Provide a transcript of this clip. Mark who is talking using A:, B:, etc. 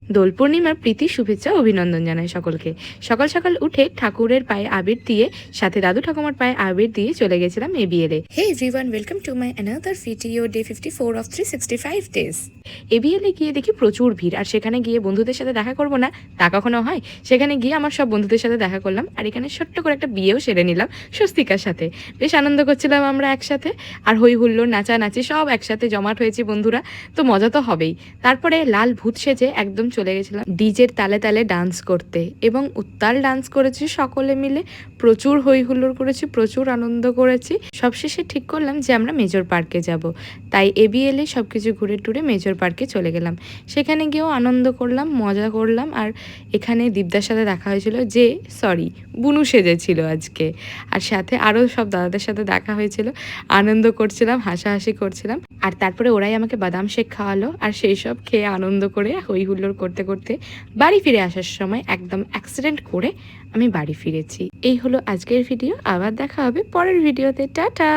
A: দোল পূর্ণিমার প্রীতি শুভেচ্ছা অভিনন্দন জানাই সকলকে। সকাল সকাল উঠে ঠাকুরের পায়ে আবির দিয়ে, সাথে দাদু ঠাকুমার পায়ে আবির দিয়ে চলে গেছিলাম এবিএলে। Hey everyone, welcome to my another video, day 54 of 365 days. এবিএলে গিয়ে দেখি প্রচুর ভিড়, আর সেখানে গিয়ে বন্ধুদের সাথে দেখা করব না তা কখনো হয়। সেখানে গিয়ে আমার সব বন্ধুদের সাথে দেখা করলাম, আর এখানে ছোট্ট করে একটা বিয়েও সেরে নিলাম স্বস্তিকার সাথে। বেশ আনন্দ করছিলাম আমরা একসাথে, আর হই হুল্লোড় নাচানাচি সব একসাথে জমাট হয়েছি বন্ধুরা, তো মজা তো হবেই। তারপরে লাল ভূত সেজে একদম চলে গেছিলাম ডিজের তালে তালে ডান্স করতে, এবং উত্তাল ডান্স করেছি সকলে মিলে, প্রচুর হই হুল্লোড় করেছি, প্রচুর আনন্দ করেছি। সবশেষে ঠিক করলাম যে আমরা মেজর পার্কে যাব, তাই এবিএলে সব কিছু ঘুরে টুরে মেজর পার্কে চলে গেলাম। সেখানে গিয়েও আনন্দ করলাম, মজা করলাম, আর এখানে দীপদার সাথে দেখা হয়েছিল, যে বুনু সেজেছিল আজকে, আর সাথে আরও সব দাদাদের সাথে দেখা হয়েছিল। আনন্দ করছিলাম, হাসাহাসি করছিলাম, আর তারপরে ওরাই আমাকে বাদাম শেক খাওয়ালো, আর সেই সব খেয়ে আনন্দ করে হই হুল্লোড় করতে করতে বাড়ি ফিরে আসার সময় একদম অ্যাক্সিডেন্ট করে আমি বাড়ি ফিরেছি। এই হলো আজকের ভিডিও, আবার দেখা হবে পরের ভিডিওতে। টাটা।